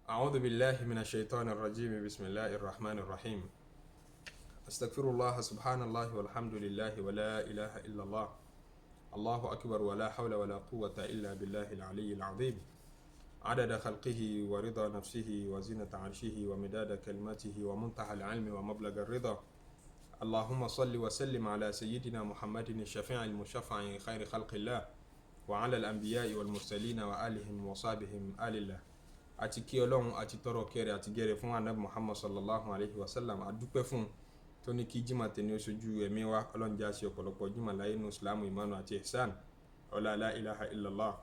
أعوذ بالله من الشيطان الرجيم بسم الله الرحمن الرحيم أستغفر الله سبحان الله والحمد لله ولا إله إلا الله الله أكبر ولا حول ولا قوة إلا بالله العلي العظيم عدد خلقه ورضا نفسه وزنة عرشه ومداد كلماته ومنتهى العلم ومبلغ الرضا اللهم صل وسلم على سيدنا محمد الشفيع المشفع خير خلق الله وعلى الأنبياء والمرسلين وآلهم وصحبهم آل الله àti kí ọlọ́run àti tọrọ kẹrẹ àti gẹrẹ fún anabi muhammad sallallahu alayhi wa sallam adúpẹ́ fún tó ní kí jimá tẹni ó sojú ẹ̀mí wa ọlọ́run já sí ọ̀pọ̀lọpọ̀ jimá láyé nù islamu imanu àti ihsan ọlá la ilaha illallah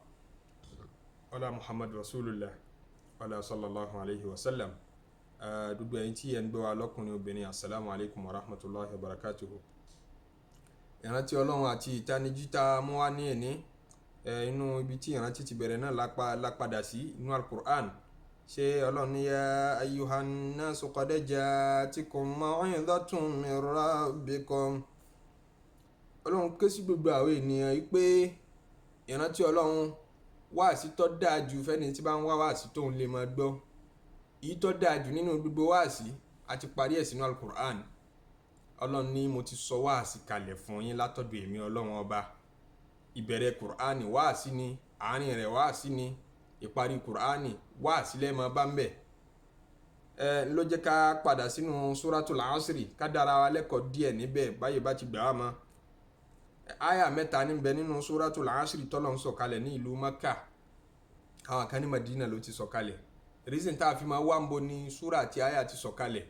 ọlá muhammad rasulullah ọlá sallallahu alayhi wa sallam dúdú ẹ̀yin tí ẹ̀ ń gbé wa lọ́kùnrin obìnrin assalamu alaykum wa rahmatulahi wa barakatuhu. ìrántí ọlọ́run àti ìtanijí tá a mú wá ní ẹ̀ní inú ibi tí ìrántí ti bẹ̀rẹ̀ náà lápadà sí inú al-Qur'an ṣé ọlọ́run ní ya ayyuhan nasu qad ja'atkum maw'izatun min rabbikum. ọlọ́run ké sí gbogbo àwọn ènìyàn yìí pé ìrántí ọlọ́run wáàsí tó dáa jù fẹ́ni tí bá ń wá wáàsí tóun lè máa gbọ́ èyí tó dáa jù nínú gbogbo wáàsí àti parí ẹ̀ sínú al-Qur'an. ọlọ́run ní mo ti sọ wáàsí kalẹ̀ fún yín látọ̀dọ̀ èmi ọlọ́run ọba. ìbẹ̀rẹ̀ kùránì wáàsí ni, àárín rẹ̀ wáàsí ni, ìparí kùránì wáàsí lẹ́mọ̀ bá ń bẹ̀. ló jẹ́ ká padà sínú suratul asri ká dára wa lẹ́kọ̀ọ́ díẹ̀ níbẹ̀ báyìí bá ti gbà á mọ́. àyà mẹ́ta níbẹ̀ nínú suratul asri tọ́lọ̀ ń sọ̀kalẹ̀ ní ìlú Mákkà, àwọn kan ní Madina ló ti sọ̀kalẹ̀. reason tá a fi máa wá ń bo ní súrà àti àyà ti sọ̀kalẹ̀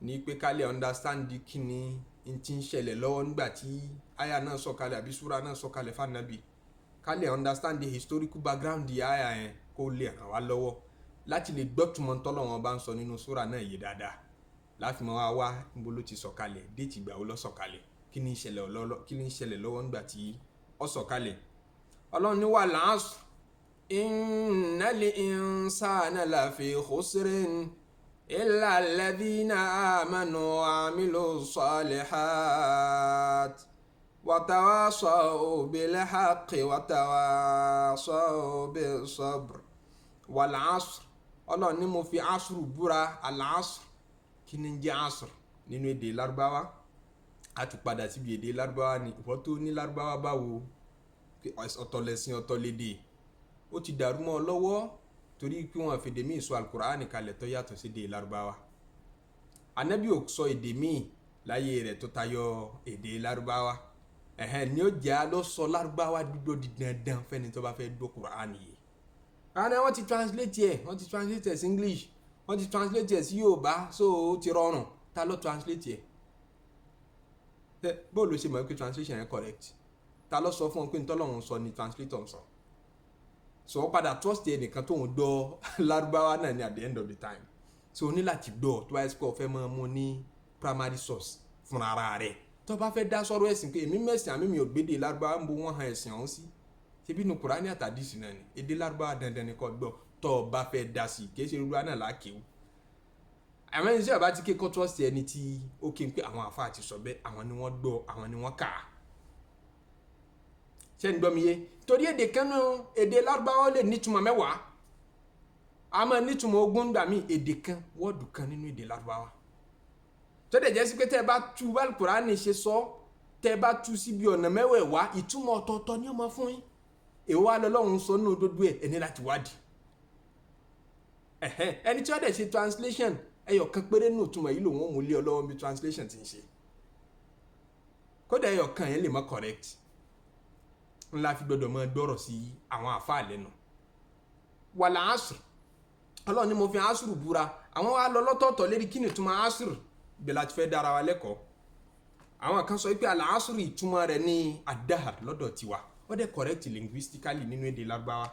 ní pé ká lè understand kí ni n ti ń ṣẹlẹ̀ lọ́wọ́ nígbà tí aya náà sọ̀kalẹ̀ àbí súra náà sọ̀kalẹ̀ fànàbí, ká lè understand the historical background di aya yẹn kó lè ràn wá lọ́wọ́ láti lè gbọ́ túmọ̀ tọ́lọ́run bá ń sọ nínú súra náà yé dáadáa, láti máa wá níbo ló ti sọ̀kalẹ̀, déètì ìgbà wo ló sọ̀kalẹ̀, kí ni ń ṣẹlẹ̀ lọ́wọ́ nígbà tí ó sọ̀kalẹ̀. ọlọ́run ní wal asr innal insana lafi khusrin إلا الذين آمنوا وعملوا الصالحات وتواصوا بالحق وتواصوا بالصبر والعصر. ọlọ́run ní mo fi asr búra. al-asr kí ni ń jẹ́ asr nínú èdè lárúbáwá? a tún padà síbi èdè lárúbáwá ni ìwọ́n tó ní lárúbáwá báwo, ọ̀tọ̀ lẹ̀sìn ọ̀tọ̀ lédè, ó ti dàrú mọ́ ọ lọ́wọ́ torí pé wọn fèdè míì sọ al-Qur'ani kalẹ̀ tó yàtọ̀ sí èdè lárúbáwá. anabi ò sọ èdè míì láyé rẹ̀ tó tayọ èdè lárúbáwá. ní ó jẹ́ ló sọ lárúbáwá dúdú di dandan fẹ́ni tó bá fẹ́ gbọ́ Qur'ani yìí. àná wọ́n ti translate ẹ̀ sí English, wọ́n ti translate ẹ̀ sí Yorùbá, so ó ti rọrùn. ta ló translate ẹ̀? bó ló ṣe mọ̀ pé translation yẹn correct? ta ló sọ fún ọ pé ntọ́lọ́run sọ ni translator sọ? so wọ́n padà trust ẹnìkan tó ń gbọ́ lárúbáwá náà ní at the end of the time. so o ní láti gbọ́ tó wáyé pé o fẹ́ máa mú ní primary source fúnra ara rẹ̀. tó bá fẹ́ dá sọ́rọ̀ ẹ̀sìn pé èmi mẹ́sìn àmì mi ò gbédè lárúbáwá ń bo wọ́n han ẹ̀sìn ọ̀hún sí, ṣebí inú Kùránì àtàdísì náà ni èdè lárúbáwá dandan ni kò gbọ́ tó o bá fẹ́ dá sí, kì í ṣe irúgbà náà láàkéwù. àmọ́ ẹni tí a bá ti ké kọ́ trust ẹni tí ó ké pé àwọn àfáà ti sọ bẹ́ẹ̀, àwọn ni wọ́n gbọ́, àwọn ni wọ́n kà á. ṣé ń gbọ́ mi yé? torí èdè kanú èdè lárúbáwá lè nítumọ̀ mẹ́wàá, a máa nítumọ̀ ogún gbà mí èdè kan wọ́ọ̀dù kan nínú èdè lárúbáwá. tó dẹ̀ jẹ́ sí pé tẹ́ ẹ bá tú Al-Qur'ani ṣe sọ, tẹ́ ẹ bá tú síbi ọ̀nà mẹ́wẹ̀ẹ̀wá, ìtumọ̀ ọ̀tọ̀ọ̀tọ̀ ni ó máa fún yín. èwo wá lọ́lọ́run sọ nínú òdodo ẹ̀, ẹni láti wádìí. ẹni tí wọ́n dẹ̀ ṣe translation ẹyọ kan péré nínú ìtumọ̀ yìí lòun ò mú lé ọlọ́wọ́ bí translation ti ń ṣe. kódà ẹyọ kan yẹn lè má correct, ńlá fi gbọdọ̀ mọ́ gbọ́rọ̀ sí àwọn àfáà lẹ́nu. wal asr, ọlọ́run ni mo fi asr búra. àwọn wa lọ lọ́tọ̀ọ̀tọ̀ lérí kí ni ìtumọ̀ asr, bẹ́ẹ̀ láti fẹ́ dára wa lẹ́kọ̀ọ́. àwọn kan sọ pé al asr ìtumọ̀ rẹ̀ ní ad-dahr lọ́dọ̀ tiwa, wọ́n dẹ̀ correct linguistically nínú èdè lárúbáwá.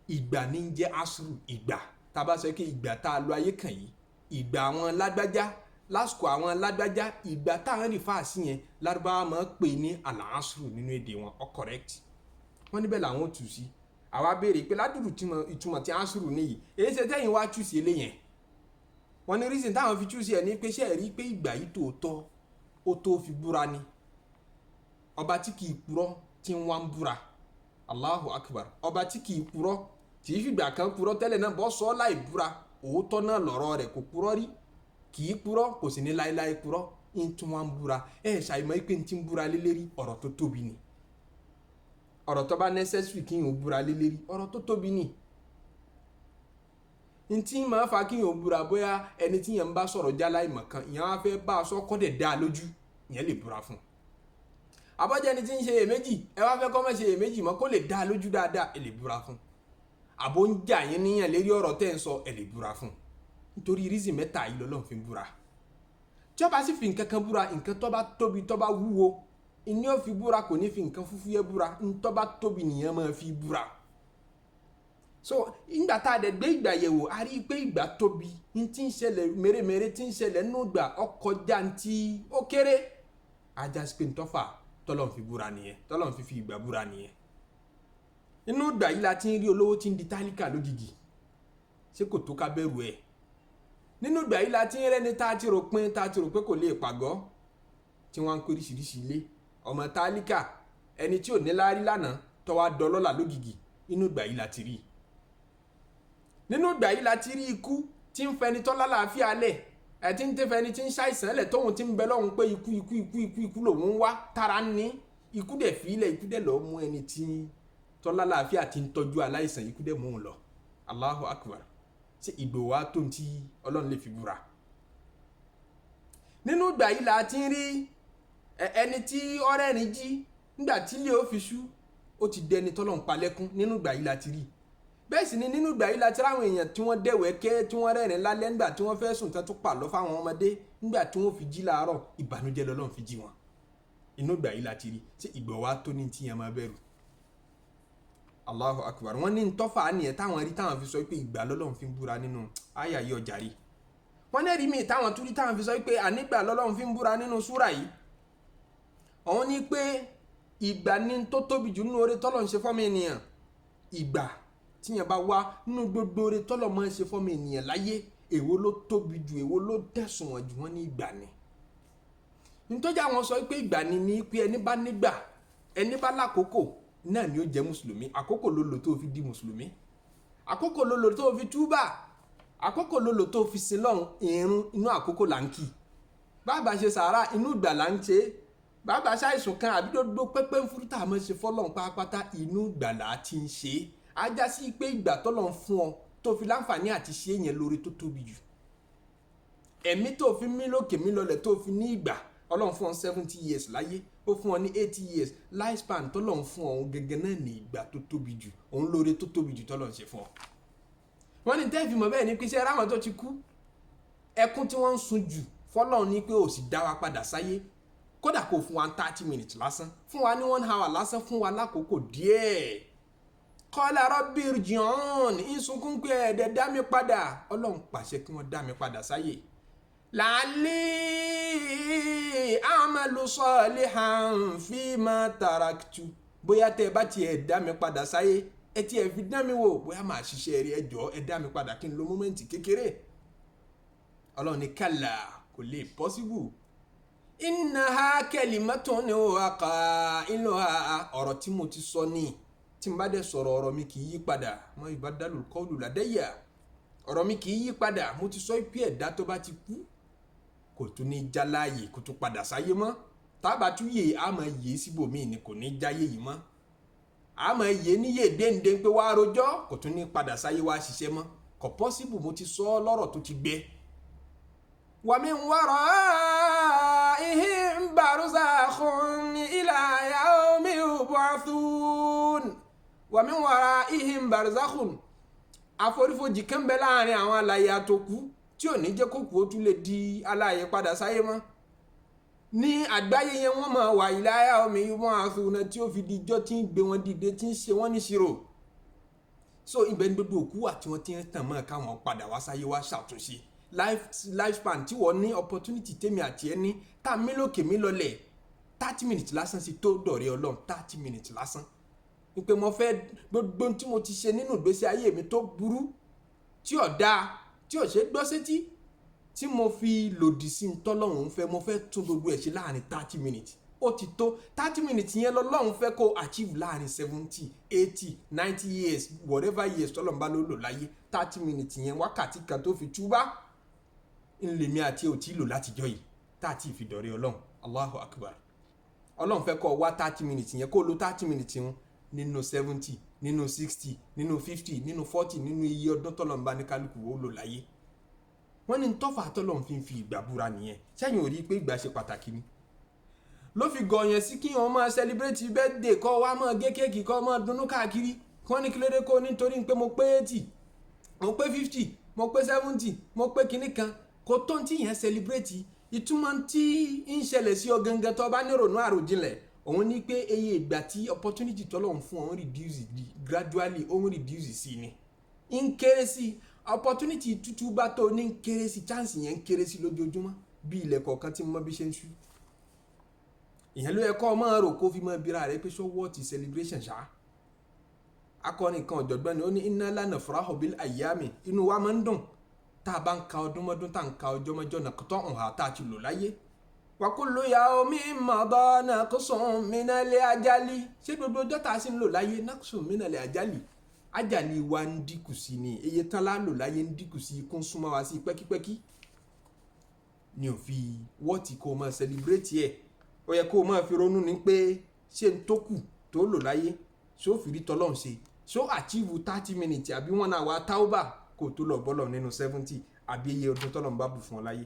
ìgbà ní jẹ́ asr, ìgbà tá a bá sọ pé ìgbà tá a lò ayé kàn yìí, ìgbà àwọn lágbájá lásìkò àwọn lágbájá, ìgbà táwọn rí fàásì yẹn lárúbáwá máa ń pè ní al-asru nínú èdè wọn, ọ correct. wọ́n níbẹ̀ làwọn ò tù sí. àwa béèrè pé ládùúrú ìtumọ̀ tí asru níyì, èyí ṣe tẹ́yìn wá tù sí eléyẹn. wọ́n ní reason táwọn fi tù sí ẹ̀ ní pé ṣe rí pé ìgbà yìí tòótọ́ ó tó fi búra ni. ọba tí kì í purọ́ tí ń wá ń búra, Allahu Akbar. ọba tí kì í purọ́ tí fìgbà kan purọ́ tẹ́lẹ̀ náà bọ́ sọ láì búra òótọ́ náà lọ̀rọ̀ rẹ̀ kò purọ́ rí kì í purọ́ kò sì ní láéláé purọ́ ń tún wá ń búra ṣàìmọ̀ pé ń ti ń búra lélẹ́rí ọ̀rọ̀ tó tóbi ni ọ̀rọ̀ tó bá necessary kí n ò búra lélẹ́rí ọ̀rọ̀ tó tóbi ni n tí máa fa kí n ò búra bóyá ẹni tí yẹn ń bá sọ̀rọ̀ já láìmọ̀ kan ìyẹn wá fẹ́ bá a sọ kọ́ dẹ̀ dá a lójú ìyẹn lè búra fún un àbọ̀jẹ́ ni tí ń ṣe èméjì ẹ wá fẹ́ kọ́ mọ́ ṣe èméjì mọ́ kó lè dá a lójú dáadáa ẹ lè búra fún un àbò ń jà yín níyàn lérí ọ̀rọ̀ tẹ́ ń sọ ẹ lè búra fún un nítorí rízì mẹ́ta yìí lọ́lọ́run fi ń búra tí ó bá sì fi nǹkan kan búra nǹkan tó bá tóbi tó bá wúwo ìní ò fi búra kò ní fi nǹkan fúfúyẹ́ búra tó bá tóbi nìyẹn máa fi búra so ìgbà tá a dẹ̀ gbé ìgbà yẹ̀wò a rí i pé ìgbà tóbi ní tí ń ṣẹlẹ̀ mèremère tí ń ṣẹlẹ̀ nínú ìgbà ọkọ̀ jantí ó kéré ajá sí pé ń tọ́fà tọ́lọ́run fi búra nìyẹn tọ́lọ́run fi ìgbà búra nìyẹn inú ìgbà yìí la ti ń rí olówó tí ń di tálíkà lójijì ṣé kò tó ká bẹ̀rù ẹ̀ nínú ìgbà yìí la ti ń rẹ́ni tá a ti rò pé kò lè pàgọ́ tí wọ́n ń kó oríṣiríṣi ilé ọmọ tálíkà ẹni tí ò ní láárí lánàá tó wá dọlọ́lá lójijì inú ìgbà yìí la ti rí nínú ìgbà yìí la ti rí ikú tí ń fẹni tọ́lá làáfíà lẹ̀ ẹ̀ tí ń tẹ́fẹ́ ni tí ń ṣàìsàn lẹ̀ tóun ti ń bẹ lọ́hùn pé ikú lòun ń wá tara ní ikú dẹ̀ fi ilẹ̀ ikú dẹ̀ lọ́ọ́ mú ẹni tí tọ́lá làáfíà ti ń tọ́jú aláìsàn ikú dẹ̀ mú un lọ Allahu Akbar ṣe ìgbòho tó ń tí Ọlọ́run lè fi búra nínú ìgbà yìí la ti ń rí ẹni tí ọ̀rẹ́ rìn jí nígbà tí ilé ó fi ṣú ó ti dẹni tọ́lọ́run palẹ́kún nínú ìgbà yìí la ti rí bẹ́ẹ̀ sì ni nínú ìgbà yìí la ti ráwọn èèyàn tí wọ́n dẹ̀wẹ́kẹ́ tí wọ́n rẹ́rìn lálẹ́ nígbà tí wọ́n fẹ́ sùn tán tó pàlọ́ fáwọn ọmọdé nígbà tí wọ́n fi jí láàárọ̀ ìbànújẹ́ lọ́lọ́run fi jí wọn inú ìgbà yìí la ti rí ṣé ìgbòho tó ní tí yẹn máa bẹ̀rù Allahu Akbar wọ́n ní ntọ́fà nìyẹn táwọn rí táwọn fi sọ pé ìgbà lọ́lọ́run fi ń búra nínú àyà yìí ọjà rí wọ́n lẹ́rìí mi táwọn tún rí táwọn fi sọ pé ànígbà lọ́lọ́run fi ń búra nínú súrà yìí òun ní pé ìgbà ní tó tóbi jù nínú oore tọ́lọ̀ ń ṣe fọ́mọ ènìyàn ìgbà tíyẹn bá wá nínú gbogbo oore tọ́lọ̀ máa ń ṣe fọ́mọ ènìyàn láyé èwo ló tóbi jù èwo ló tẹ̀sùn wọn jù wọ́n ní ìgbà ni nítorí àwọn sọ pé ìgbà ni pé ẹni bá nígbà ẹni bá lákòókò náà ni ó jẹ́ mùsùlùmí àkókò ló lò tó fi di mùsùlùmí àkókò ló lò tó fi túbà àkókò ló lò tó fi sin lọ́hùn ìrun inú àkókò là ń kì bàbá ṣe sàárà inú ìgbà là ń ṣe bàbá ṣàìsùn kan àbí dòdò pẹ́pẹ́ ń fúrútà àmọ́ ṣe fọ́lọ́hùn pátápátá inú ìgbà là á ti ń ṣe ajá sí pé ìgbà tọ́lọ́hùn fún ọ tó fi láǹfààní àti ṣe yẹn lórí tó tóbi jù ẹ̀mí tó fi mí lókè mí lọlẹ̀ tó fi ní ìgbà Ọlọ́run fún ọ 70 years láyé ó fún ọ ní 80 years lifespan tọ́lọ́run fún ọ gẹ́gẹ́ náà ní ìgbà tó tóbi jù òun lóore tó tóbi jù tọ́lọ́run ṣe fún ọ. wọ́n ní tẹ́ẹ̀fì mọ̀ bẹ́ẹ̀ ni pé iṣẹ́ ráwọn tó ti kú ẹkún tí wọ́n ń sun jù fọ́lọ́run ní pé ó sì dá wa padà sáyé kódà kò fún wa 30 minutes lásán fún wa ní 1 hour lásán fún wa lákòókò díẹ̀. Qala rabbi irji'un ìsunkún pé ẹ̀ẹ́dẹ̀ dá mi padà Ọlọ́run pàṣẹ kí wọ́n dá mi padà sáyé. la'alli a'malu salihan fima taraktu bóyá tẹ́ ẹ bá tiẹ̀ dá mi padà sáyé ẹ tiẹ̀ fi dá mi wò bóyá màá ṣiṣẹ́ rí ẹ jọ̀ọ́ ẹ dá mi padà kí n lo mọ́mẹ́ǹtì kékeré. Ọlọ́run ní kàlà kò lè possible. innaha kalimatun huwa qailuha ọ̀rọ̀ tí mo ti sọ ní tí n bá dẹ̀ sọ̀rọ̀ ọ̀rọ̀ mi kì í yí padà ma yubaddalul qawlu ladayya ọ̀rọ̀ mi kì í yí padà mo ti sọ pé ẹ̀dá tó bá ti kú kò tún ní já láàyè kò tún padà sáyé mọ́ tábà tún yè á máa yè síbòmíì ni kò ní jáyé yìí mọ́ á máa yè níyè déńdé pé wàá rojọ́ kò tún ní padà sáyé wàá ṣiṣẹ́ mọ́ kò pọ́síbù mo ti sọ lọ́rọ̀ tó ti gbẹ. wa min waraihim barzakhun ila yawmi yub'athun wa min waraihim barzakhun àforífojì kan bẹ láàrin àwọn alààyè àtòkú tí ò ní jẹ́ kó kú ó tún lè di alààyè padà sáyé mọ́ ní àgbáyé yẹn wọ́n máa wà ìláyà omi wọn àfihàn tí ó fi di ijọ́ tí ń gbé wọn dìde tí ń ṣe wọ́n níṣirò so ibẹ̀ ní gbogbo òkú àti wọn tí ń tàn mọ́ káwọn padà wá sáyé wá ṣàtúnṣe lifespan tí wọ́n ní opportunity tèmi àti ẹni tá mi lókè mi lọlẹ̀ 30 minutes lásán sí tó dọ̀rẹ́ Ọlọ́run 30 minutes lásán wípé mo fẹ́ gbogbo tí mo ti ṣe nínú ìgbésí ayé mi tó burú tí ò dáa tí ò ṣe gbọ́ sétí tí mo fi lòdì sí ntọ́lọ́run fẹ́ mo fẹ́ tún gbogbo ẹ̀ ṣe láàrin 30 minutes ó ti tó 30 minutes yẹn lọ́lọ́run fẹ́ kó achieve láàrin 70 80 90 years whatever years tọ́lọ́run bá ló lò láyé 30 minutes yẹn wákàtí kan tó fi túbá ńlẹ̀mí àti òtí lò látijọ́ yìí tá a ti fi dọ̀rẹ́ ọlọ́run. Allahu Akbar. Ọlọ́run fẹ́ kó wá 30 minutes yẹn kó lo 30 minutes yẹn nínú 70 nínú 60 nínú 50 nínú 40 nínú iye ọdún tọ́lọ́run bá ní kálukú ó lò láyé. Wọ́n ní tọ́fà tọ́lọ́run fi ìgbà búra nìyẹn. Sẹ́yìn ò rí pé ìgbà ṣe pàtàkì ni. Ló fi gọ̀ọ̀yàn sí kí wọ́n máa celebrate birthday kọ́ wá máa gé kéèkì kọ́ máa dunnú káàkiri. Wọ́n ní kí ló dé kó nítorí pé mo pé 80 mo pé 50 mo pé 70 mo pé kinní kan kò tó ń tí yẹn celebrate. Ìtumọ̀ tí ń ṣẹlẹ̀ sí ọ gangan tó bá ní ronú àròjinlẹ̀ òun ní pé eye ìgbà tí opportunity tọ́lọ́run fún ọ ń reduce gradually ó ń reduce sí ni ń kéré sí opportunity tútù bá tó ní ń kéré sí chance yẹn ń kéré sí lójoojúmọ́ bí ilẹ̀ kọ̀ọ̀kan tí mo bí ṣe ń ṣú. Ìyẹn ló yẹ kó máa rò kó fi máa bira rẹ pé ṣó wọ́ọ̀tì celebration ṣá. Akọni kan ọ̀jọ̀gbọ́n ni ó ní inna la nafrahu bil ayyami inú wa máa ń dùn tá a bá ń ka ọdún mọ́dún tá a ń ka ọjọ́ mọ́jọ́ náà tó ń hà tá a ti lò láyé. Wa kullu yawmin madha naqsun minal ajali ṣé gbogbo ọjọ́ tá a sì ń lò láyé naqsun minal ajali ajali wa ń dínkù sí ni iye tán lá lò láyé ń dínkù sí kún súnmọ́ wa sí pẹ́kípẹ́kí ni ò fi wọ́ọ̀tì kó máa celebrate ẹ̀. Ó yẹ kó o máa fi ronú ní pé ṣé n tó kù tó lò láyé ṣó fi rí tọ́lọ́run ṣe ṣó achieve 30 minutes àbí 1 hour tauba kó tó lọ bọ́lọ̀ nínú 70 àbí iye ọdún tọ́lọ́run bá bù fún ọ láyé.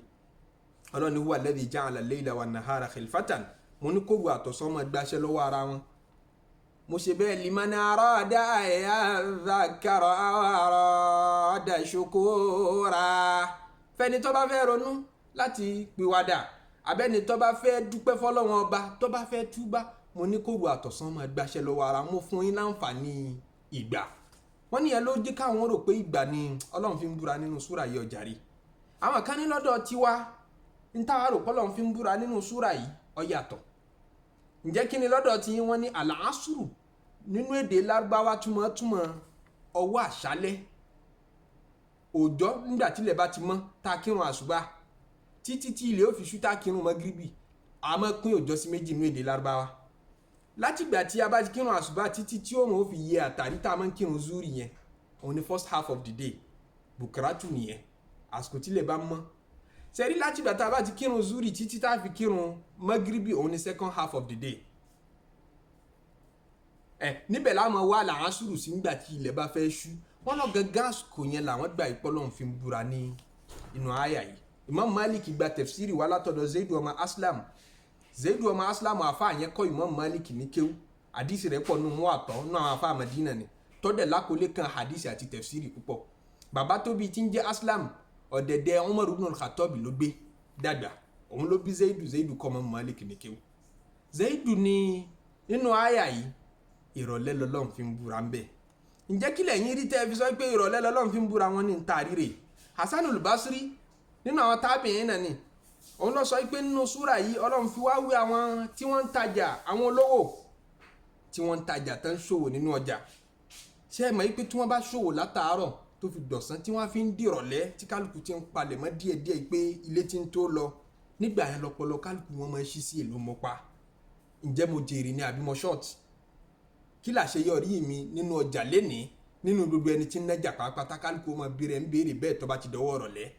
Ọlọ́run huwa alladhi ja'ala al-layla wan-nahara khilfatan mo ní kóru àtọ̀sán máa gbáṣẹ́ lọ́wọ́ ara wọn. Mo ṣe bẹ́ẹ̀ liman arada an dhakara aw arada shukura fẹ́ni tó bá fẹ́ ronú láti pìwàdà abẹ́ni tó bá fẹ́ dúpẹ́ fọ́lọ́run ọba tó bá fẹ́ túbá mo ní kóru àtọ̀sán máa gbáṣẹ́ lọ́wọ́ ara mo fún yín láǹfààní ìgbà. Wọ́n ní ẹ ló jẹ́ káwọn rò pé ìgbà ni Ọlọ́run fi ń búra nínú súrà yìí ọ̀jàre. Àwọn kan ní lọ́dọ̀ tiwa ń táwa rò pé Ọlọ́run fi ń búra nínú súrà yìí ó yàtọ̀. Ǹjẹ́ kí ni lọ́dọ̀ tí wọ́n ní àlàásùrù nínú èdè Lárúbáwá túmọ̀ ọwọ́ àṣálẹ́ òòjọ́ nígbà tílẹ̀ bá ti mọ́ tá a kírun àṣùbà títí tí ilẹ̀ ó fi ṣú tá a kírun mọ́gíríbì a máa pín òòjọ́ sí méjì nínú èdè Lárúbáwá. Látìgbà tí a bá ti kírun àṣùbà títí tí òun ó fi yẹ àtàrí tá a máa ń kírun zúrì yẹn òun ni first half of the day bukratu nìyẹn àsìkò tílẹ̀ bá mọ́. Ṣẹ́rí látìgbà tá a bá ti kírun zúrì títí tá a fi kírun mọ́gíríbì òun ni second half of the day. Níbẹ̀ láwọn wá làwọn sùúrù sí nígbà tí ilẹ̀ bá fẹ́ ṣú wọ́n lọ gangan àsìkò yẹn làwọn gbà ìpọ́lọ́run fi ń búra ní inú àyà yìí. Imam Malik gba tafsiri wá látọ̀dọ̀ Zaidu ọmọ Aslam. Zaidu ọmọ Aslam àfa yẹn kọ́ Imam Malik ní kéwú àdìsí rẹ̀ pọ̀ nù mú àtọ̀ nù àwọn àfa Madina ni tọ́dẹ̀ lákòólé kan àdìsí àti tafsiri púpọ̀. Bàbá tó bí tí ń jẹ́ Aslam ọ̀dẹ̀dẹ̀ Umar ibn al-Khattab ló gbé dàgbà òun ló bí Zaidu kọ́ Imam Malik ní kéwú. Zaidu ní nínú àyà yìí ìrọ̀lẹ́ lọ́lọ́run fi ń búra ń bẹ̀. Ǹjẹ́ kí lẹ̀yin rí tẹ́ fi sọ pé ìrọ̀lẹ́ lọ́lọ́run fi ń búra wọn ní ntaari rẹ̀? Hasanul Basri nínú àwọn tábìyìn náà ni òun lọ sọ pé nínú súrà yìí Ọlọ́run fi wá wí àwọn tí wọ́n ń tajà àwọn olówó tí wọ́n ń tajà tán ṣòwò nínú ọjà. Ṣé ẹ mọ̀ pé tí wọ́n bá ṣòwò látàárọ̀ tó fi dọ̀sán tí wọ́n fi ń dìrọ̀lẹ́ tí kálukú ti ń palẹ̀ mọ́ díẹ̀díẹ̀ pé ilé ti ń tó lọ nígbà yẹn lọ́pọlọ kálukú wọn máa ń ṣí sí èlò mọ́pa. Ǹjẹ́ mo jèrè ni àbí mo ṣọ́ọ̀tì? Kí làṣeyọrí mi nínú ọjà lénìí nínú gbogbo ẹni tí ń nájà pàápàá kálukú ọmọ bìrẹ̀ ń béèrè bẹ́ẹ̀ tó bá ti dọwọ́ rọ̀lẹ́.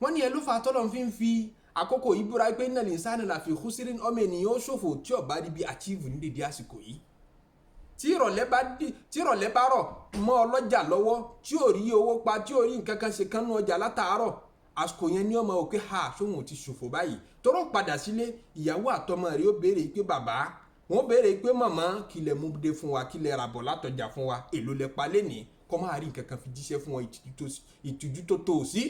Wọ́n ní ẹ ló fa tọ́lọ́run fi àkókò yìí búra pé innal insana lafi khusrin ọmọ ènìyàn ó ṣòfò tí ó bá rí bí achieve ní dédé àsìkò yìí. Tí ìrọ̀lẹ́ bá rọ̀ mọ́ ọlọ́jà lọ́wọ́ tí ò rí owó pa tí ò rí nǹkan kan ṣe kánú ọjà látàárọ̀ àsìkò yẹn ní ọmọ òkè ha sóhun ti ṣòfò báyìí tọ́rọ̀ padà sílé ìyàwó àtọmọ rẹ̀ ó béèrè pé bàbá wọ́n béèrè pé màmá kílẹ̀ mú dé fún wa kílẹ̀ ràbọ̀ látọjà fún wa èlò lẹ pa lẹ́nìí kọ́ máa rí nǹkan kan fi jíṣẹ́ fún wọn ìtìjú tó tó sí.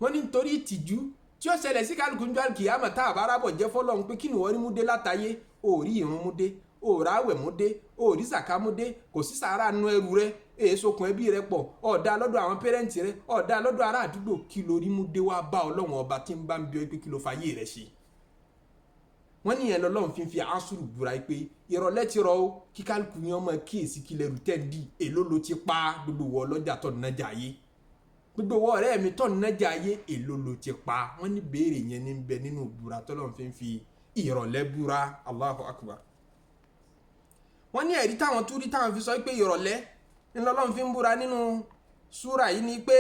Wọ́n ní nítorí ìtìjú tí ó ṣẹlẹ̀ sí kálukú ń jọ àlùkìyámà tá a bá rábọ̀ jẹ́ fọ́lọ́run pé kí ni wọ́n rí mú dé látàyé ò rí ìrun mú dé ò ráwẹ̀ mú dé ò rí sàká mú dé kò sí sàárà nú ẹrù rẹ èsokùn ẹbí rẹ pọ̀ ọ̀dà lọ́dọ̀ àwọn pẹ́rẹ́ǹtì rẹ ọ̀dà lọ́dọ̀ ará àdúgbò kí ló rí mú dé wá bá Ọlọ́run ọba tí ń bá ń bí ọ pé kí ló fàyè rẹ ṣe. Wọ́n ní yẹn lọ́lọ́run fi àásùrù búra pé ìrọ̀lẹ́ ti rọ̀ ó kí kálukú yẹn ọmọ kíyèsí kílẹ̀ rù tẹ́ǹdì èló ló ti pa gbogbo wọ ọlọ́jà tó nájà ayé gbogbo wọ ọ̀rẹ́ mi tó nájà ayé èló ló ti pa. Wọ́n ní béèrè yẹn ní bẹ nínú búra tọ́lọ́run fi ìrọ̀lẹ́ búra. Allahu akbar. wọ́n ní ẹ̀rí táwọn tún rí táwọn fi sọ pé ìrọ̀lẹ́ ńlọ́lọ́run fi ń búra nínú súra yìí ni pé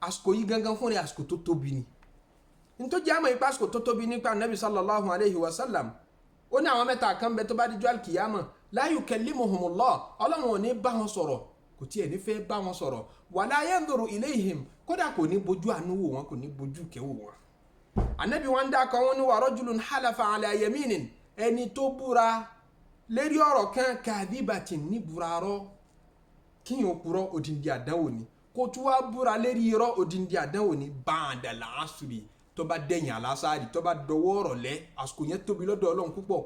àsìkò yìí gangan fún rẹ̀ àsìkò tó tóbi ni. nítorí àmọ́ ipa àsìkò tó tóbi nípa Nabi sallallahu alayhi wa sallam ó ní àwọn mẹ́ta kan bẹ tó bá dijọ́ alkiyama la yukallimuhumullah, ọlọ́run ò ní bá wọn sọ̀rọ̀, kò tiẹ̀ ní fẹ́ bá wọn sọ̀rọ̀, wala yanzuru ilayhim, kódà kò ní bojú àánú wò wọn, kò ní bojú kẹwò wọn. Ànábì wọn dá kan wọn ní wa rajulun halafa ala yaminin, ẹni tó búra lérí ọ̀rọ̀ kan kadhibatin ní búra rọ́, kíyàn kúrọ́ odindi àdánwò ni, kó tún wá búra lérí irọ́ odindi àdánwò ni. ba'dal asri, tó bá dẹ̀yìn àlásàrì, tó bá dọwọ́ ọ̀rọ̀ lẹ́, àsìkò yẹn tóbi lọ́dọ̀ Ọlọ́run púpọ̀.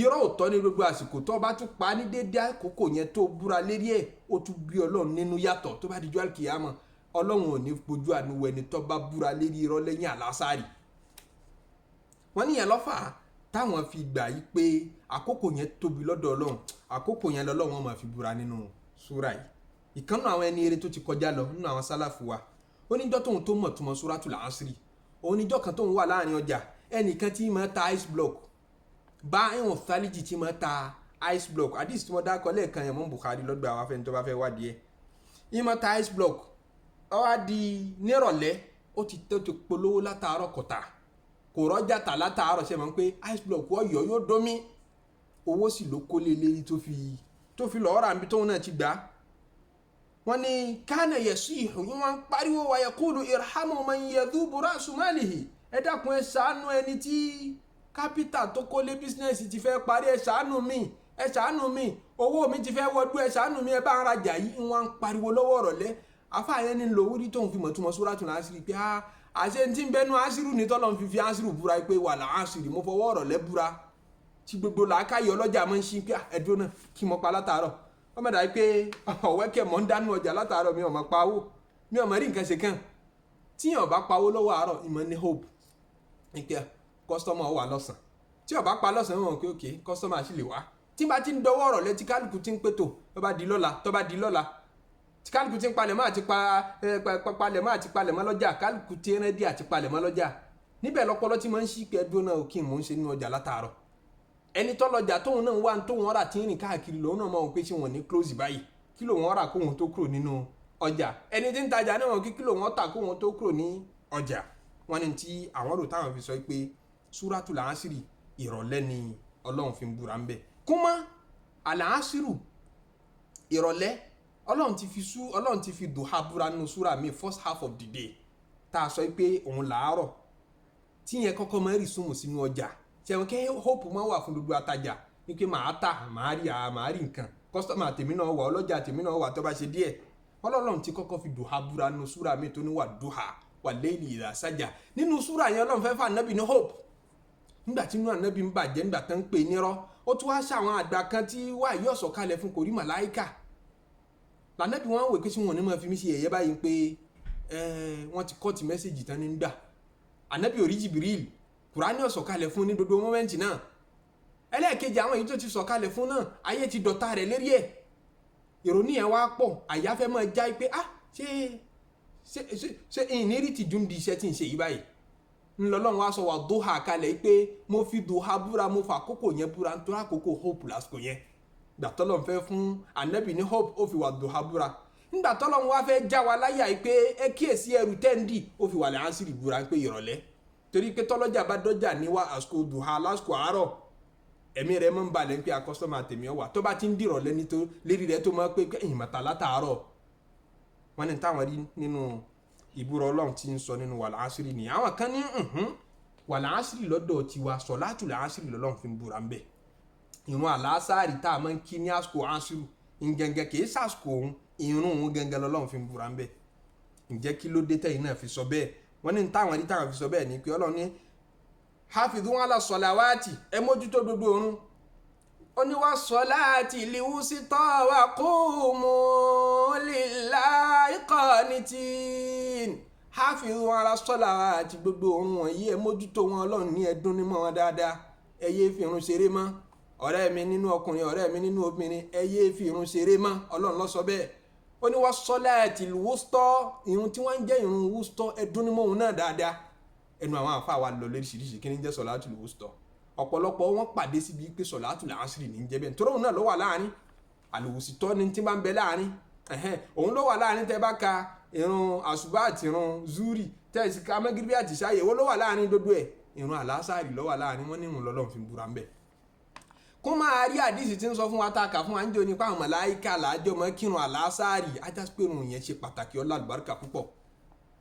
irọ́ ò tọ́ ní gbogbo àsìkò, tó bá tún pa ní dédé àkókò yẹn tó búra lérí ẹ̀, ó tún bí Ọlọ́run nínú yàtọ̀. tó bá dijọ́ àlùkìyámà Ọlọ́run ò ní fojú àánú wo ẹni tó bá búra lérí irọ́ lẹ́yìn àlásàrì. wọ́n níyẹn lọ́fà táwọn fi gbà yí pé àkókò yẹn tóbi lọ́dọ̀ Ọlọ́run, àkókò yẹn lọ́lọ́run máa fi búra nínú súra yìí. ìkànnì àwọn ẹni eré tó ti kọjá lọ nínú àwọn sálàfù wa, oníjọ́ tóun tó mọ̀ túmọ̀ Suratul Asri, oníjọ́ kan tóun wà láàrin ọjà, ẹnìkan tí máa ta ice block bá ẹ̀wọ̀n fálíjì tí máa ta ice block, àdìs tí wọ́n dákọ̀ lẹ́ẹ̀kan yẹn mọ́ Bukhari lọ́gbà àwọn afẹ́ni tó bá fẹ́ wádìí ẹ̀, ìmọ̀ ta ice block ó wá di nírọ̀lẹ́, ó ti polówó látàárọ̀ kọ̀tà, kò rọ́jà tà látàárọ̀, ṣe máa ń pé ice block ọ̀yọ́ yóò dómi, owó sì ló kólé lérí tó fi lọ́ọ́ rà níbi tóun náà ti gbà. wọ́n ní kánà yasihu, yín wọ́n ń pariwo wa yaqulu irhamu man yadhubu ra'su malihi, ẹ dákun ẹ ṣàánú ẹni tí kápítà tó kólé bísínẹ́sì ti fẹ́ parí, ẹ ṣàánú mi, owó mi ti fẹ́ wọdú, ẹ ṣàánú mi, ẹ bá ń rajà yìí. wọ́n ń pariwo lọ́wọ́ ọ̀rọ̀lẹ́. afáàyẹn ní lówúrí tóun fi mọ̀túnmọ̀ Suratul Asri pé àṣẹ tí ń bẹnu àṣírù ní tọ́lọ́ fi àṣírù búra pé wal asri, mo fọwọ́ ọ̀rọ̀lẹ́ búra, tí gbogbo làákàyè ọlọ́jà máa ń ṣí pé ẹ̀dùn náà kí mo pa látàárọ̀. wọ́n mọ̀ dáa pé ọ̀wẹ́kẹ̀ mọ̀ ń dánú ọjà látàárọ̀, mi ò mọ̀ pawó, mi ò mọ̀ rí nǹkan ṣe kàn. tíyàn bá pawó lọ́wọ́ àárọ̀, ìmọ̀ ní hope nípa kọ́sítọ́mà wà lọ́sàn-án, tí ó bá pa lọ́sàn-án wọn pé òkè kọ́sítọ́mà sì lè wá. tí bá ti ń dọwọ́ ọ̀rọ̀ lẹ tí kálukú ti ń pètò, tó bá di lọ́la tí kálukú ti ń palẹ̀mọ́ àti palẹ̀mọ́ lọ́jà, kálukú ti ń rẹ́dí àti palẹ̀mọ́ lọ́jà, níbẹ̀ lọ́pọ̀lọ́ tí máa ń ṣí pé ẹdún náà kí n mò ń ṣe nínú ọjà látàárọ̀. ẹni tó lọ́jà tóun náà wà tóun ọ̀rà tí ń rìn káàkiri lòun náà mọ̀ pé ṣé wọ́n ní close báyìí, kí lòun ọ̀rà kóun tó kúrò nínú ọjà. ẹni tí ń tajà náà wọ́n kí lòun ọ̀tà kóun tó kúrò ní ọjà. wọ́n ní tí àwọn rò táwọn fi sọ pé Suratul Asri ìrọ̀lẹ́ ni Ọlọ́run fi ń búra ń bẹ̀. kúmọ́ àlàásírù ìrọ̀lẹ́ Ọlọ́run ti fi dùhà búra nínú súra mi first half of the day, tá a sọ pé òun làárọ̀ tí yẹn kọ́kọ́ máa rí súnmù sínú ọjà, ṣẹ̀wọ̀n kẹ́ hope máa wà fún gbogbo atajà ní pé màá tà màá rí nǹkan, kọ́sítọ́mà tèmi náà wà, ọlọ́jà tèmi náà wà tó bá ṣe díẹ̀. Ọlọ́run ti kọ́kọ́ fi dùhà búra nínú súra mi tó ní wà dùhà wà layli idha saja. nínú súra yẹn Ọlọ́run fẹ́ fà nábì ní hope, nígbà tí inú ànábì ń bàjẹ́, nígbà tán ń pè nírọ́, ó tún wá ṣàwọn àgbà kan tí wà yóò sọ̀kalẹ̀ fún kò rí màláìkà. lànàbì wọn wò pé tí wọn ní máa fi mí ṣe ẹ̀yẹ báyìí pé wọ́n ti kọ́ọ̀tì mẹ́sẹ̀jì tán ní gbà. ànábì ò rí Jibril, Kùránì ó sọ̀kalẹ̀ fún ní gbogbo mọ́mẹ́ǹtì náà. ẹlẹ́ẹ̀kejì àwọn èyí tó ti sọ̀kalẹ̀ fún náà, ayé ti dọ̀tá rẹ̀ lérí ẹ̀. ìrònú yẹn wá pọ̀, àyà fẹ́ máa já pé ṣé ìnírí tìjú ń di iṣẹ́ tí ń ṣe yìí báyìí. ńlọlọ́run wá sọ wà dùhà kalẹ̀ pé mo fi dùhà búra, mo fa àkókò yẹn búra nítorí àkókò hope lásìkò yẹn. ìgbà tọ́lọ́run fẹ́ fún ànábì ní hope, ó fi wà dùhà búra. nígbà tọ́lọ́run wá fẹ́ já wa láyà pé ẹ kíyèsí ẹrù tẹ́ǹdì, ó fi wà lẹ́ ànsìrì búra pé ìrọ̀lẹ́, torí pé tọ́lọ́jà bá dọ́jà níwá àsìkò dùhà lásìkò àárọ̀, ẹ̀mí rẹ̀ máa ń balẹ̀ pé akọ́sọ́mà tèmi ọ̀wà tó bá ti ń dìrọ̀lẹ́ nítorí lérí rẹ̀ tó máa pé ẹ̀yìn màtà látàárọ̀. wọ́n ní táwọn rí nínú ìbúra Ọlọ́run tí ń sọ nínú wàlá àṣírí ni àwọn kan ní wàlá àṣírí lọ́dọ̀ tiwa sọ̀látùl àṣírí lọ́lọ́run fi ń búra ń bẹ̀. ìrun àlàásàrì tá a máa ń kí ní àsìkò àṣírí ìgẹ̀ngẹ̀ kì í sàsìkò òun, ìrun òun gẹ́gẹ́ lọ́lọ́run fi ń búra ń bẹ̀. ǹjẹ́ kí ló dé tẹ̀yìn náà fi sọ bẹ́ẹ̀? wọ́n ní táwọn rí táwọn fi sọ bẹ́ẹ̀ ni pé Ọlọ́run ní hafidhu ala salawati, ẹ mójútó gbogbo òrun. ó ní wá salati liwusita wa qumu lillahi qanitin. hafidhu ala salawati, gbogbo òrun wọ̀nyí ẹ mójútó wọn, Ọlọ́run ní ẹdún ní mọ́ wọn dáadáa, ẹ yé fi irun ṣeré mọ́. ọ̀rẹ́ mi nínú ọkùnrin, ọ̀rẹ́ mi nínú obìnrin, ẹ yé fi irun ṣeré mọ́. Ọlọ́run ló sọ bẹ́ẹ̀. ó ní wá salati liwusita, irun tí wọ́n ń jẹ́ irun wusta, ẹdún ní mọ́ òun náà dáadáa. ẹnu àwọn àfáà wa lọ lóríṣiríṣi kí ni jẹ́ sọ̀látùl wústà ọ̀pọ̀lọpọ̀ wọn pàdé síbi pé sọ̀látùl ásírì ní jẹ́ bẹ́ẹ̀ nítorí òun náà ló wà láàrin àlùwùsítọ́ ni tí bá ń bẹ láàrin òun ló wà láàrin tẹ́ bá ka ìrun àsùbá àti ìrun zúrì tẹ́sí ká mẹ́gíríbí àti ṣáyẹ̀ wọ́n ló wà láàrin dodo ẹ̀ ìrun àlásàrì ló wà láàrin wọ́n ní ìrun lọ́lọ́run fi búra ń bẹ̀. kó máa rí àdìsí tí ń sọ fún wa tá a kà fún wa ń jẹ́ onípa àwọn màláíkà làájọ́ mọ́ kírun àlásàrì ajásípérun yẹn ṣe pàtàkì ọlá àlùbáríkà púpọ̀.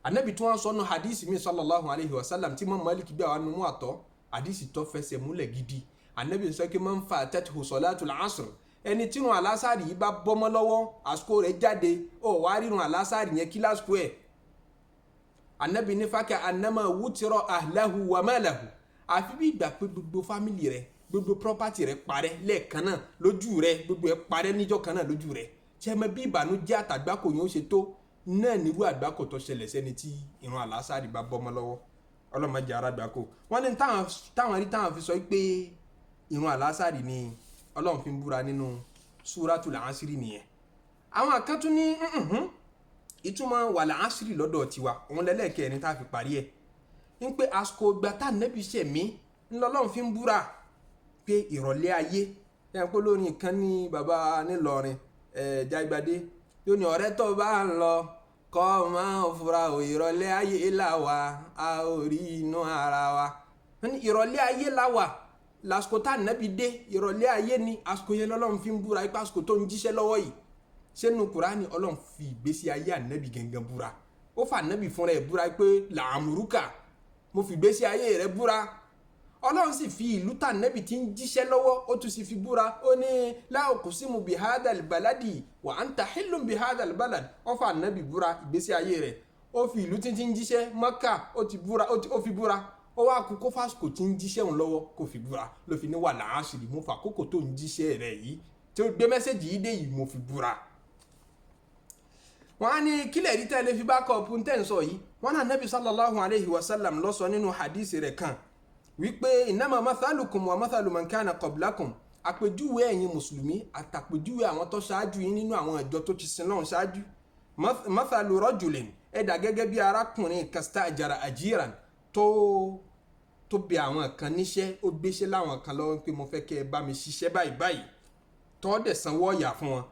ànábì tí wọ́n sọ nù hadisi mi sallallahu alayhi wa sallam tí mọ́ Málíkì bí àwọn mú àtọ́ hadisi tó fẹsẹ̀ múlẹ̀ gidi ànábì sọ pé man fatatuhu salatul asr ẹni tírun àlásàrì yìí bá bọ́mọ́ lọ́wọ́ àsìkò rẹ̀ jáde ó wá rírun àlásàrì yẹn kí lásìkò ẹ̀ anabi ní fákẹ́ anama wútirọ̀ ahlahu wa malahu àfi bí ìgbà pé gbogbo fámìlì rẹ̀ gbogbo property rẹ̀ parẹ́ lẹ́ẹ̀kan náà lójú rẹ̀ gbogbo ẹ̀ parẹ́ níjọ́ kan náà lójú rẹ̀ tí ẹ mọ bí ìbànújẹ́ àtàgbákò yẹn ó ṣe tó náà nírú àgbákò tó ṣẹlẹ̀ sẹ́ni tí ìrun àlásàrì bá bọ́mọ́ lọ́wọ́ ọlọ́mọdé ara àgbákò wọ́n ní táwọn fi sọ pé ìrun àlásàrì ni ọlọ́run fi ń búra nínú súratul Asri nìyẹn àwọn àkántún ní ìtumọ̀ wàlà ásírì lọ́dọ̀ tiwa òun lẹ́lẹ́kẹ̀ẹ́ni tá a fi parí ẹ̀ ń pé àsìkò ìgbà tá nẹ́bí ṣẹ̀mí ńlọ́lọ́run fi ń búra pé ìrọ̀lẹ́ ayé ẹ̀ pé lórí nǹkan ní bàbá nílọrin Jágbádé yóò ní ọ̀rẹ́ tó bá ń lọ kọ́ máa ń fura ò ìrọ̀lẹ́ ayé làwà a ò rí inú ara wa ìrọ̀lẹ́ ayé làwà lásìkò tá nẹ́bí dé ìrọ̀lẹ́ ayé ni àsìkò yẹn lọ́lọ́run fi ń búra ipá àsìkò tó ń jíṣẹ́ lọ́wọ́ yìí sẹ́nu kùránì ọlọ́run fi ìgbésí ayé ànábì gangan búra ó fa ànábì fúnra ẹ̀ búra pé làmúrúkà mo fi ìgbésí ayé rẹ̀ búra ọlọ́run sì fi ìlú tà ànábì tí ń jíṣẹ́ lọ́wọ́ ó tún sì fi búra ó ní la uqsimu bihadal baladi wa anta hillun bihadal balad ó fa ànábì búra ìgbésí ayé rẹ̀ ó fi ìlú tí ń jíṣẹ́ Mọ́kà ó fi búra ó wá kú kó fásitì tí ń jíṣẹ́ òun lọ́wọ́ kó fi búra ló fi ní wà láàṣìrì mo fà kókò tó ń jíṣẹ́ rẹ̀ yìí tí ó gbé mẹ́sẹ̀jì yìí dé yìí mo fi búra wọ́n á ní kílẹ̀ rí tẹ́lẹ̀ fi bá kọ́ọ̀pù tẹ́ ń sọ yìí wọ́n náà Nabi sallallahu alayhi wa sallam ló sọ nínú hadisi rẹ̀ kan wípé innama mathalukum wa mathalu man kana qablakum àpèjúwe ẹ̀yin mùsùlùmí àtàpèjúwe àwọn tó ṣáájú yín nínú àwọn ìjọ tó ti sin lọ́hùn ṣáájú mathalu rajulin ẹ̀dà gẹ́gẹ́ bí arákùnrin kastajara ajiran tó bẹ àwọn kan níṣẹ́ ó gbéṣẹ́ láwọn kan lọ́wọ́ pé mo fẹ́ kẹ́ ẹ bá mi ṣiṣẹ́ báyìí tó dẹ̀ sanwó ọ̀yà fún wọn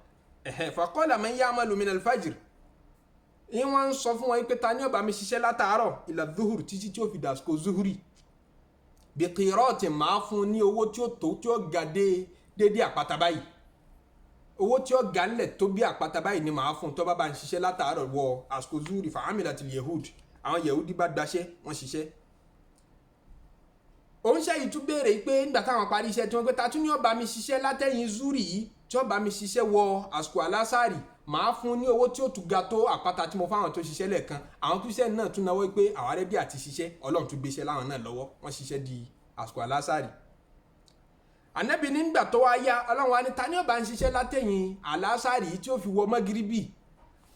faqala man ya'malu min al-fajr yín wọ́n ń sọ fún wọn pé ta ni ó bá mi ṣiṣẹ́ látàárọ̀ ila zuhur títí tí ó fi dàsìkò zuhuri bí qirati máa fún ní owó tí ó tó tí ó ga déédéé àpáta báyìí owó tí ó ga ńlẹ̀ tó bí àpáta báyìí ni máa fún tó bá ń ṣiṣẹ́ látàárọ̀ wọ àsìkò zuhuri fa amilatil yehud àwọn yehudi bá gbaṣẹ́ wọ́n ṣiṣẹ́ òun ṣe yìí tún béèrè pé nígbà táwọn parí iṣẹ́ tí wọ́n pé ta tún ní ó bá mi ṣiṣẹ́ látẹ̀yìn zuri yìí tí ó bá mi ṣiṣẹ́ wọ àsìkò alásàrì màá fún ní owó tí ó tún ga tó àpáta tí mo fáwọn tó ṣiṣẹ́ lẹ́ẹ̀kan àwọn kristian náà tún náwó pé àwọn arẹ́bí àti ṣiṣẹ́ ọlọ́run tún gbéṣẹ́ láwọn náà lọ́wọ́ wọ́n ṣiṣẹ́ di àsìkò alásàrì. ànábì nígbà tó wá yá ọlọ́run wa ní ta ni ó bá ń ṣiṣẹ́ látẹ̀yìn alásàrì yìí tí ó fi wọ mọ́gíríbì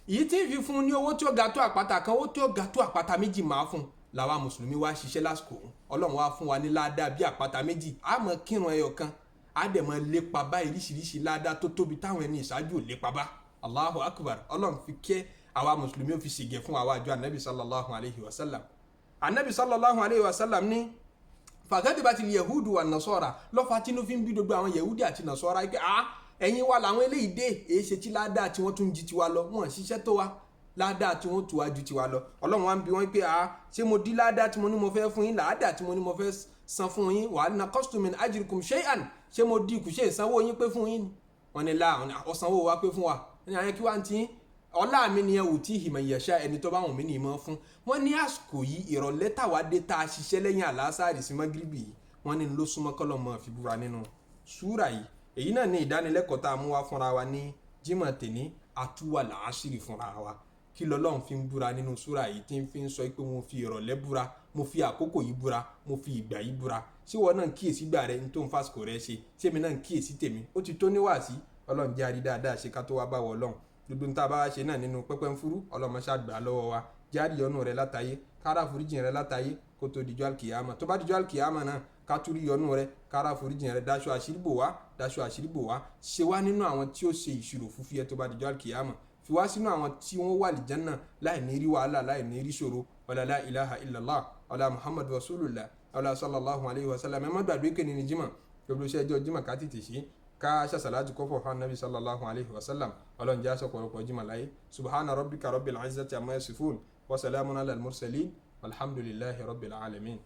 yìí tí fi fún ní owó tí ó ga tó àpáta kan owó tí ó ga tó àpáta méjì máa fún làwa mùsùlùmí wá ṣiṣẹ́ lásìkò ọlọ́run wá fún wa ní ládàá bí àpáta méjì á mọ kírun ẹyọ kan á dẹ̀ mọ lépa bá oríṣiríṣi ládàá tó tóbi táwọn ẹni ìṣáájú ò lépa bá Allahu akbar ọlọ́run fi kẹ́ àwa mùsùlùmí ó fi ṣègẹ̀ fún àwa àjọ anabi sallallahu alayhi wa sallam anabi sallallahu alayhi wa sallam ní fagadibatil yahudu wa nasara lọ́fà tínú fi ń bí gbogbo àwọn yahudi àti nasara pé ẹ̀yin wa làwọn eléyìí dé èyí ṣe tí ládàá tí wọ́n tún jí tiwa lọ wọ́n ṣiṣẹ́ tó wa ládàá tí wọ́n tù wá ju tiwa lọ ọlọ́run wa ń bi wọ́n pé ṣé mo dí ládàá tí mo ní mo fẹ́ fún yín ládàá tí mo ní mo fẹ́ san fún yín wa naqastu min ajrikum shay'an ṣé mo dí kù ṣe ìsanwó yín pé fún yín wọ́n ní láàrín ọ̀sánwó wa pé fún wa ní àyẹ̀ kí wá ń tí ọlá mi ni ẹwù tí ìhìmọ̀ ìyẹ̀ṣà ẹni tó bá wọn mí ní ìmọ̀ fún wọn ní àsìkò yìí ìrọ̀lẹ́ tàwa dé tá a ṣiṣẹ́ lẹ́yìn àlásàrì sí mọ́gíríbì yìí wọ́n ní ló súnmọ́ kọ́lọ́ mọ́ fi búra nínú súrà yìí èyí náà ní ìdánilẹ́kọ̀ọ́ tá a mú wá fúnra wa ní jímọ̀ tèní àtúwà làásìrì fúnra wa kí lọ́lọ́run fi ń búra nínú súrà yìí tí ń fi ń sọ pé mo fi ìrọ̀lẹ́ búra mo fi àkókò yìí búra mo fi ìgbà yìí búra ṣé wọn náà ń kíyèsí gbà rẹ ní tó ń fásitì rẹ ṣe ṣé mi náà ń kíyèsí tèmi ó ti tó níwàásí ọlọ́run jẹ́ àrí dáadáa ṣe ká tó wá bá wọ ọlọ́run gbogbo ń tá a bá ṣe náà nínú pẹ́pẹ́ ń fúrú ọlọ́run ṣáà gbà lọ́wọ́ wa jáde yọ́nú rẹ látàyé kára foríjìn rẹ látàyé kó tó dijọ́ àlùkìyámà tó bá dijọ́ àlùkìyámà náà ká túrí yọ́nú rẹ kára foríjìn rẹ dáṣọ àṣírí bò wá ṣe wá nínú àwọn tí ó ṣe ìṣirò fúfúyẹ́ tó bá dijọ́ àlùkìyámà fi wá sínú àwọn tí wọ́n wà lìjánà láì ní rí wàhálà láì ní rí ṣòro wala la ilaha illallah ọlá muhammadu rasulullah ọlá sallallahu alayhi wa sallam. ẹ má gbàgbé kéde ní jimá gbogbo iṣẹ́ ẹjọ́ jimá ká tètè ṣe ká ṣàṣàlájú kọ́fọ̀ fún anabi sallallahu alayhi wa sallam ọlọ́run jẹ́ aṣọ́pọ̀lọpọ̀ jimá láyé subhana rabbika rabbil izzati amma yasifun wa salamun ala al-mursalin walhamdulillahi rabbil alamin.